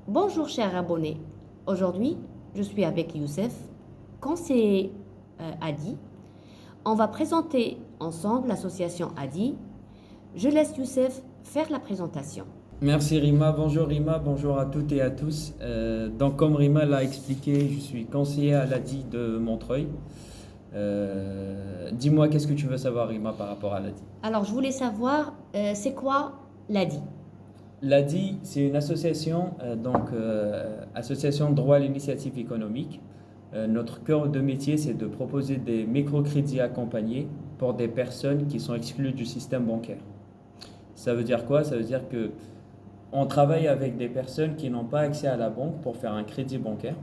Bonjour chers abonnés. Aujourd'hui, je suis avec Youssef, conseiller ADI. On va présenter ensemble l'association ADI. Je laisse Youssef faire la présentation. Merci Rima, bonjour à toutes et à tous. Donc comme Rima l'a expliqué, je suis conseiller à l'ADI de Montreuil. Dis-moi, qu'est-ce que tu veux savoir Rima par rapport à l'ADI? Alors, je voulais savoir, c'est quoi l'ADI? L'ADI, c'est une association, association de droit à l'initiative économique. Notre cœur de métier, c'est de proposer des microcrédits accompagnés pour des personnes qui sont exclues du système bancaire. Ça veut dire quoi? Ça veut dire que on travaille avec des personnes qui n'ont pas accès à la banque pour faire un crédit bancaire.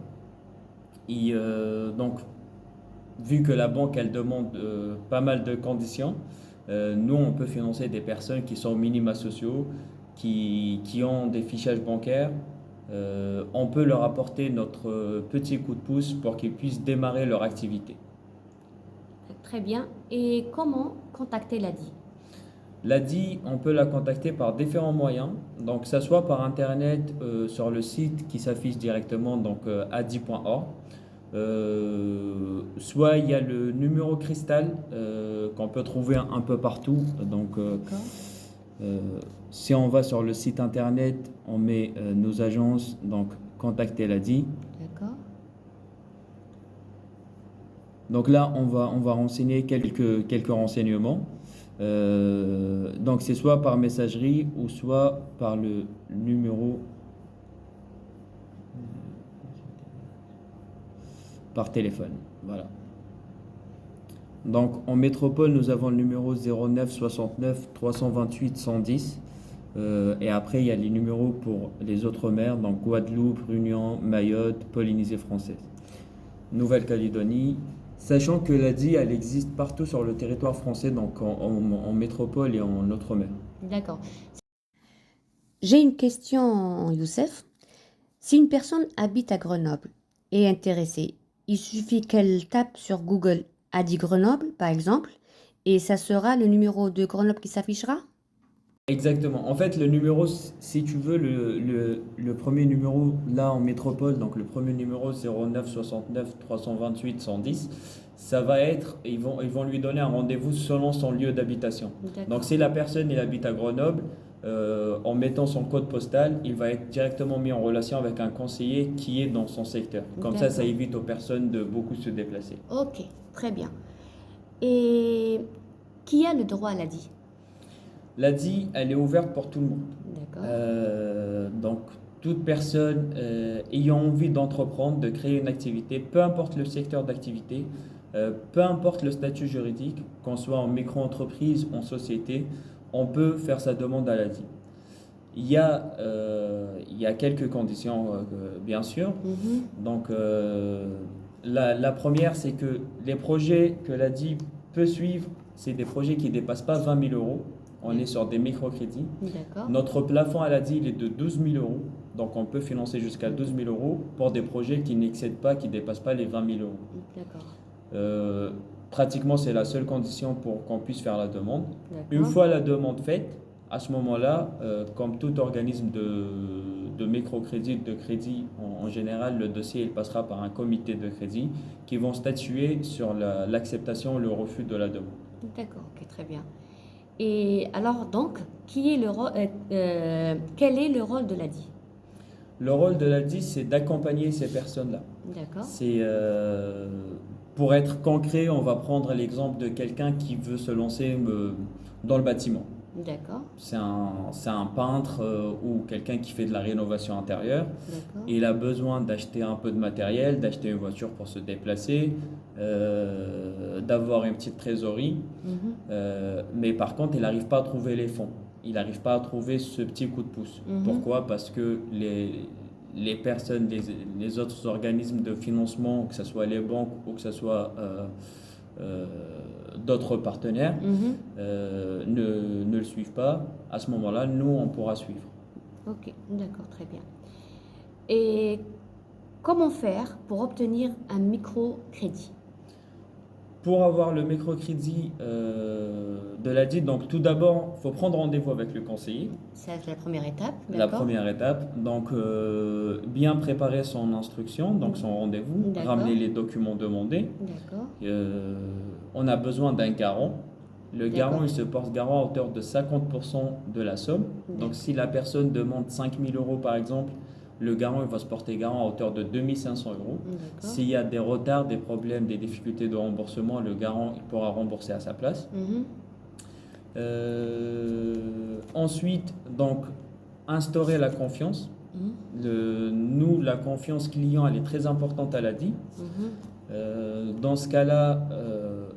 Donc, vu que la banque, elle demande pas mal de conditions, nous, on peut financer des personnes qui sont minima sociaux, qui ont des fichages bancaires. On peut leur apporter notre petit coup de pouce pour qu'ils puissent démarrer leur activité. Très bien. Et comment contacter l'ADI? L'ADI, on peut la contacter par différents moyens. Donc, que ce soit par Internet, sur le site qui s'affiche directement, donc adi.org. Soit il y a le numéro cristal qu'on peut trouver un peu partout. D'accord. Euh, Si on va sur le site Internet, on met nos agences, donc contacter l'ADI. D'accord. Donc là, on va renseigner quelques renseignements. Donc c'est soit par messagerie ou soit par le numéro par téléphone. Voilà. Donc en métropole, nous avons le numéro 09 69 328 110. Et après, il y a les numéros pour les autres mers, donc Guadeloupe, Réunion, Mayotte, Polynésie française, Nouvelle-Calédonie. Sachant que l'ADI, elle existe partout sur le territoire français, donc en métropole et en outre-mer. D'accord. J'ai une question, Youssef. Si une personne habite à Grenoble et est intéressée, il suffit qu'elle tape sur Google ADI Grenoble, par exemple, et ça sera le numéro de Grenoble qui s'affichera? Exactement. En fait, le numéro, si tu veux, le premier numéro là en métropole, donc le premier numéro 09 69 328 110, ça va être, ils vont lui donner un rendez-vous selon son lieu d'habitation. Donc D'accord. si la personne elle habite à Grenoble, en mettant son code postal, il va être directement mis en relation avec un conseiller qui est dans son secteur. Comme ça D'accord. évite aux personnes de beaucoup se déplacer. Ok, très bien. Et qui a le droit à l'ADI? L'ADI, elle est ouverte pour tout le monde. D'accord. Donc, toute personne ayant envie d'entreprendre, de créer une activité, peu importe le secteur d'activité, peu importe le statut juridique, qu'on soit en micro-entreprise, en société, on peut faire sa demande à l'ADI. Il y a quelques conditions, bien sûr. Mhm. Donc, la première, c'est que les projets que l'ADI peut suivre, c'est des projets qui ne dépassent pas 20 000 euros. On est sur des microcrédits. D'accord. Notre plafond à l'ADI, il est de 12 000 euros. Donc, on peut financer jusqu'à 12 000 euros pour des projets qui n'excèdent pas, qui ne dépassent pas les 20 000 euros. D'accord. Euh, Pratiquement, c'est la seule condition pour qu'on puisse faire la demande. Une D'accord. fois la demande faite, à ce moment-là, comme tout organisme de microcrédit, de crédit en général, le dossier il passera par un comité de crédit qui vont statuer sur l'acceptation ou le refus de la demande. D'accord, ok, très bien. Et alors donc, quel est le rôle de l'ADI? Le rôle de l'ADI, c'est d'accompagner ces personnes-là. D'accord. C'est pour être concret, on va prendre l'exemple de quelqu'un qui veut se lancer dans le bâtiment. D'accord. C'est un peintre ou quelqu'un qui fait de la rénovation intérieure. D'accord. Et il a besoin d'acheter un peu de matériel, d'acheter une voiture pour se déplacer, d'avoir une petite trésorerie. Mhm. Mais par contre, il n'arrive pas à trouver les fonds. Il n'arrive pas à trouver ce petit coup de pouce. Mhm. Pourquoi? Parce que les personnes, les autres organismes de financement, que ce soit les banques ou que ce soit euh, d'autres partenaires, Mhm. ne le suivent pas. À ce moment-là, nous, on pourra suivre. Ok, d'accord, très bien. Et comment faire pour obtenir un microcrédit? Pour avoir le microcrédit de l'ADI, donc tout d'abord, il faut prendre rendez-vous avec le conseiller. C'est la première étape, La d'accord? première étape, donc bien préparer son instruction, donc son rendez-vous, D'accord. ramener les documents demandés. D'accord. On a besoin d'un garant. Le garant, D'accord. il se porte garant à hauteur de 50% de la somme. D'accord. Donc si la personne demande 5 000 euros par exemple, le garant il va se porter garant à hauteur de 2 500 euros. D'accord. S'il y a des retards, des problèmes, des difficultés de remboursement, le garant il pourra rembourser à sa place. Mhm. Ensuite, donc, instaurer la confiance. Mhm. La confiance client, elle est très importante à l'ADI. Mhm. Dans ce cas-là,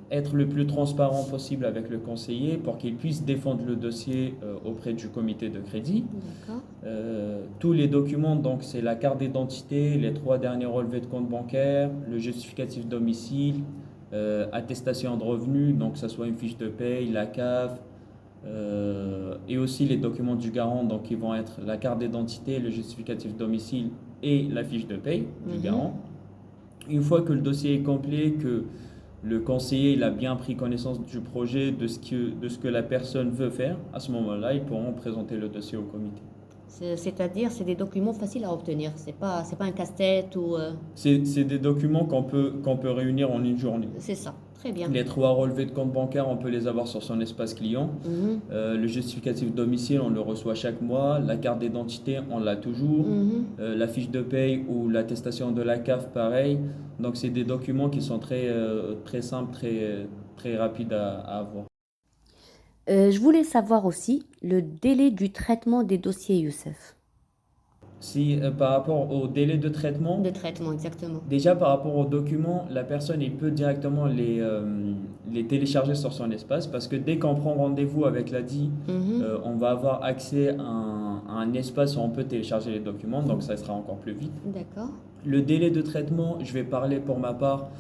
être le plus transparent possible avec le conseiller pour qu'il puisse défendre le dossier auprès du comité de crédit. D'accord. Tous les documents, donc c'est la carte d'identité, les 3 derniers relevés de compte bancaire, le justificatif de domicile, attestation de revenus, donc que ce soit une fiche de paye, la CAF, et aussi les documents du garant, donc qui vont être la carte d'identité, le justificatif de domicile et la fiche de paye du garant. Une fois que le dossier est complet, que le conseiller il a bien pris connaissance du projet, de ce que la personne veut faire, à ce moment-là, ils pourront présenter le dossier au comité. C'est-à-dire, c'est des documents faciles à obtenir. C'est pas un casse-tête ou. C'est des documents qu'on peut réunir en une journée. C'est ça. Très bien. Les 3 relevés de compte bancaire, on peut les avoir sur son espace client. Mhm. Le justificatif de domicile, on le reçoit chaque mois. La carte d'identité, on l'a toujours. Mhm. La fiche de paye ou l'attestation de la CAF, pareil. Donc, c'est des documents qui sont très, très simples, très rapides à avoir. Je voulais savoir aussi le délai du traitement des dossiers, Youssef. Si par rapport au délai de traitement, De traitement, exactement. déjà par rapport aux documents, la personne il peut directement les télécharger sur son espace parce que dès qu'on prend rendez-vous avec l'ADI, Mhm. on va avoir accès à un espace où on peut télécharger les documents, donc ça sera encore plus vite. D'accord. Le délai de traitement, je vais parler pour ma part,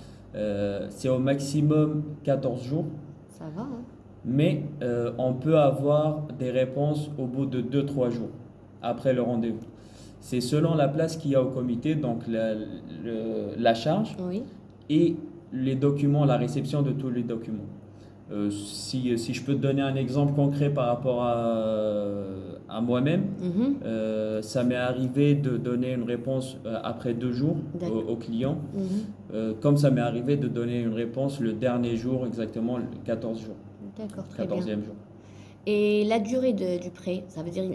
c'est au maximum 14 jours, Ça va, hein? mais on peut avoir des réponses au bout de 2-3 jours après le rendez-vous. C'est selon la place qu'il y a au comité, donc la charge Oui. et les documents, la réception de tous les documents. Si je peux te donner un exemple concret par rapport à moi-même, Mhm. ça m'est arrivé de donner une réponse après 2 jours D'accord. au client, Mhm. comme ça m'est arrivé de donner une réponse le dernier jour, exactement le 14 jours, D'accord, très bien. 14e jour. Et la durée du prêt, ça veut dire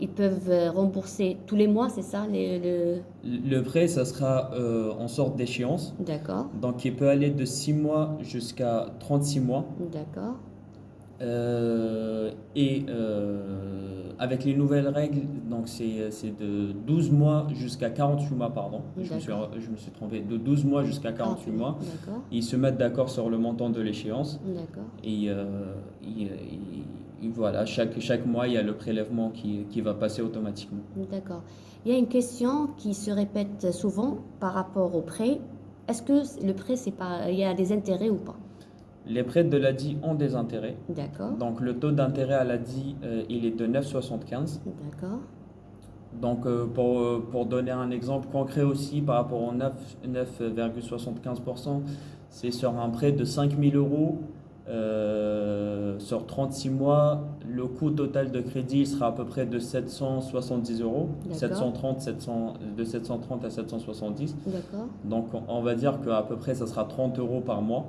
ils peuvent rembourser tous les mois, c'est ça Le prêt, ça sera en sorte d'échéance. D'accord, Donc, il peut aller de 6 mois jusqu'à 36 mois. d'accord, Avec les nouvelles règles, donc c'est de 12 mois jusqu'à 48 mois, pardon. D'accord. Je me suis trompé. De 12 mois jusqu'à 48 mois. D'accord, Ils se mettent d'accord sur le montant de l'échéance. d'accord, Et voilà, chaque mois, il y a le prélèvement qui va passer automatiquement. d'accord. Il y a une question qui se répète souvent par rapport au prêt. Est-ce que le prêt, il y a des intérêts ou pas? Les prêts de l'ADI ont des intérêts. D'accord, Donc le taux d'intérêt à l'ADI, il est de 9,75. d'accord, Donc pour donner un exemple concret aussi par rapport au 9,75%, c'est sur un prêt de 5 000 euros sur 36 mois. Le coût total de crédit sera à peu près de 770 euros, d'accord, de 730 à 770. d'accord. Donc on va dire qu'à peu près ça sera 30 euros par mois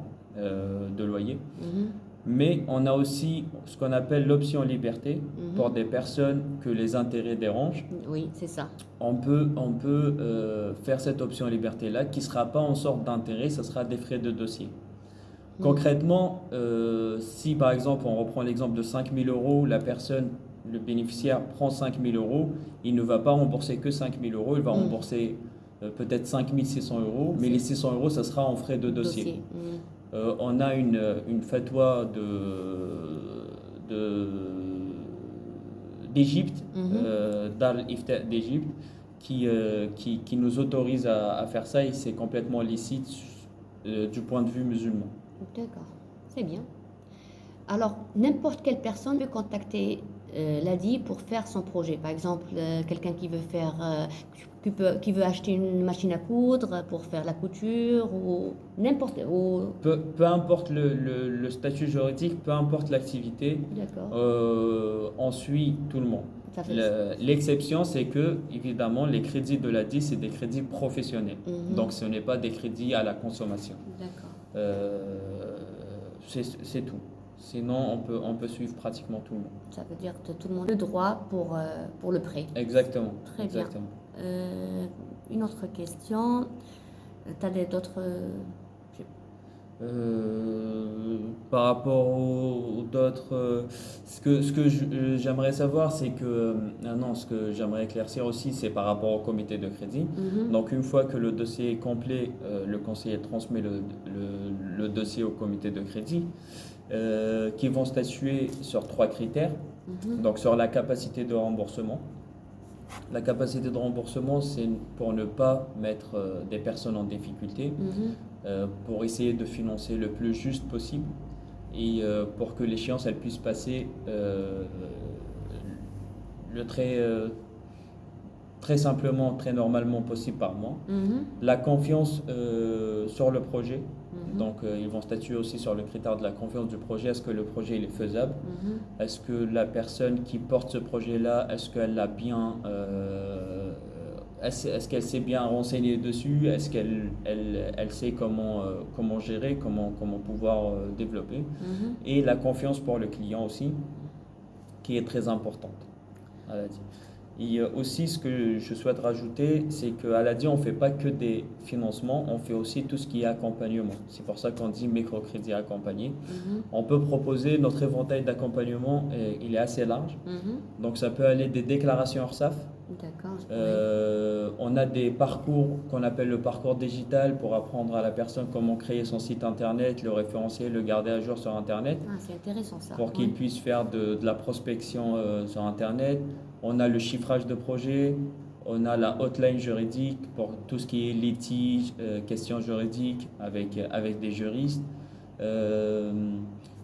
de loyer. Mhm. Mais on a aussi ce qu'on appelle l'option liberté Mhm. pour des personnes que les intérêts dérangent. Oui, c'est ça. On peut faire cette option liberté-là qui ne sera pas en sorte d'intérêt, ce sera des frais de dossier. Mhm. Concrètement, si par exemple on reprend l'exemple de 5 000 euros, le bénéficiaire prend 5 000 euros, il ne va pas rembourser que 5 000 euros, il va rembourser peut-être 5 600 euros, mais les 600 euros, ça sera en frais de dossier. On a une fatwa d'Égypte, Dar al-Ifta d'Égypte, qui nous autorise à faire ça et c'est complètement licite du point de vue musulman. D'accord, c'est bien. Alors, n'importe quelle personne peut contacter l'ADI pour faire son projet. Par exemple, quelqu'un qui veut faire, qui veut acheter une machine à coudre pour faire la couture ou n'importe ou Peu importe le statut juridique, peu importe l'activité, d'accord. on suit tout le monde. Ça fait L'exception, c'est que, évidemment, les crédits de l'ADI, c'est des crédits professionnels. Mhm. Donc, ce n'est pas des crédits à la consommation. D'accord. C'est tout. Sinon, on peut suivre pratiquement tout le monde. Ça veut dire que tout le monde a le droit pour le prêt. Exactement. Très bien. Exactement. Une autre question. Tu as d'autres... Par rapport aux d'autres, ce que j'aimerais savoir, c'est que, non, ce que j'aimerais éclaircir aussi, c'est par rapport au comité de crédit. Mhm. Donc, une fois que le dossier est complet, le conseiller transmet le dossier au comité de crédit, qui vont statuer sur 3 critères. Mhm. Donc, sur la capacité de remboursement. La capacité de remboursement, c'est pour ne pas mettre des personnes en difficulté, Mhm. pour essayer de financer le plus juste possible et pour que l'échéance elle puisse passer le très simplement, très normalement possible par mois. Mhm. La confiance sur le projet. Mhm. Donc, ils vont statuer aussi sur le critère de la confiance du projet. Est-ce que le projet il est faisable? Mhm. Est-ce que la personne qui porte ce projet-là, est-ce qu'elle l'a bien, est-ce qu'elle s'est bien renseignée dessus? Est-ce qu'elle sait comment gérer, comment pouvoir développer? Mhm. Et la confiance pour le client aussi, qui est très importante. Et aussi, ce que je souhaite rajouter, c'est qu'à l'ADI, on ne fait pas que des financements, on fait aussi tout ce qui est accompagnement. C'est pour ça qu'on dit microcrédit accompagné. Mhm. On peut proposer, notre éventail d'accompagnement, il est assez large. Mhm. Donc ça peut aller des déclarations URSSAF. D'accord. On a des parcours qu'on appelle le parcours digital pour apprendre à la personne comment créer son site internet, le référencier, le garder à jour sur internet. Ah, c'est intéressant ça. Pour qu'il puisse faire de la prospection sur internet. On a le chiffrage de projet, on a la hotline juridique pour tout ce qui est litige, questions juridiques avec des juristes.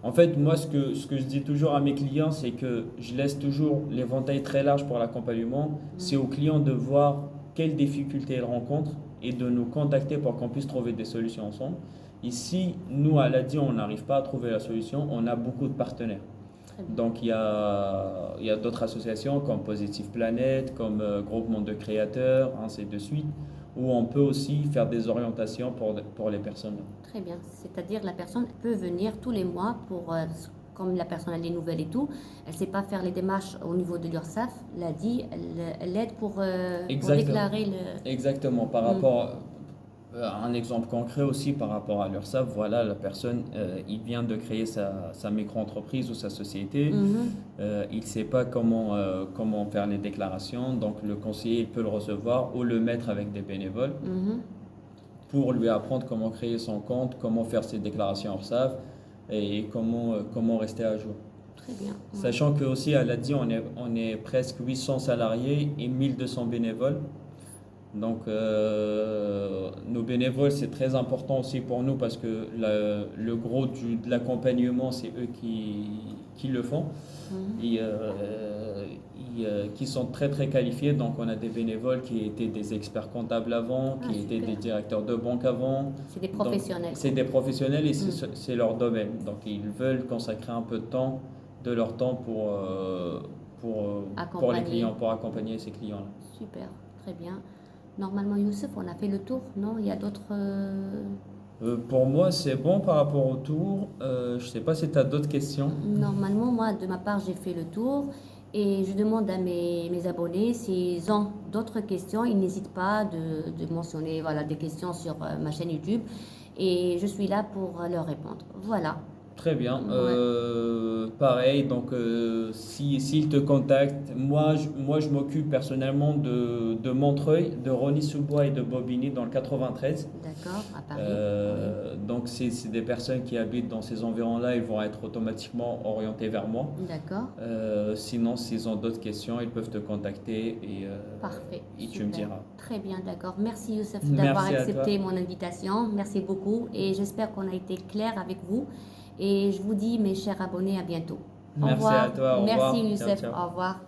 En fait, moi, ce que je dis toujours à mes clients, c'est que je laisse toujours l'éventail très large pour l'accompagnement. C'est au client de voir quelles difficultés il rencontre et de nous contacter pour qu'on puisse trouver des solutions ensemble. Ici, nous, à l'ADI, on n'arrive pas à trouver la solution. On a beaucoup de partenaires. Donc, il y a d'autres associations comme Positive Planet, comme Groupement de créateurs, ainsi de suite, où on peut aussi faire des orientations pour les personnes. Très bien. C'est-à-dire la personne peut venir tous les mois pour, comme la personne a des nouvelles et tout, elle ne sait pas faire les démarches au niveau de l'URSSAF, l'ADI, elle aide pour déclarer le... Exactement. Par rapport à un exemple concret aussi par rapport à l'URSSAF, voilà, la personne, il vient de créer sa micro-entreprise ou sa société, il ne sait pas comment faire les déclarations, donc le conseiller il peut le recevoir ou le mettre avec des bénévoles pour lui apprendre comment créer son compte, comment faire ses déclarations URSSAF et comment rester à jour. Très bien. Sachant que aussi à l'ADI, on est presque 800 salariés et 1200 bénévoles. Donc, nos bénévoles, c'est très important aussi pour nous parce que le gros de l'accompagnement, c'est eux qui le font et qui sont très très qualifiés. Donc, on a des bénévoles qui étaient des experts comptables avant, qui étaient des directeurs de banque avant. C'est des professionnels. C'est des professionnels et c'est leur domaine. Donc, ils veulent consacrer un peu de temps, de leur temps pour les clients, pour accompagner ces clients-là. Super, très bien. Normalement, Youssef, on a fait le tour, non? Il y a d'autres... Pour moi, c'est bon par rapport au tour. Je ne sais pas si tu as d'autres questions. Normalement, moi, de ma part, j'ai fait le tour. Et je demande à mes abonnés s'ils ont d'autres questions. Ils n'hésitent pas de mentionner voilà, des questions sur ma chaîne YouTube. Et je suis là pour leur répondre. Voilà. Très bien. Pareil, donc s'ils te contactent, moi je m'occupe personnellement de Montreuil, de Rosny-sous-Bois et de Bobigny dans le 93. D'accord, à Paris. Donc c'est des personnes qui habitent dans ces environs-là, ils vont être automatiquement orientés vers moi. D'accord. Sinon, s'ils ont d'autres questions, ils peuvent te contacter et, Parfait, et tu super. me diras. Très bien, d'accord. Merci Youssef d'avoir accepté mon invitation. Merci beaucoup et j'espère qu'on a été clair avec vous. Et je vous dis, mes chers abonnés, à bientôt. Au Merci à revoir. toi, au Merci revoir. Ciao, Youssef. ciao. Au revoir.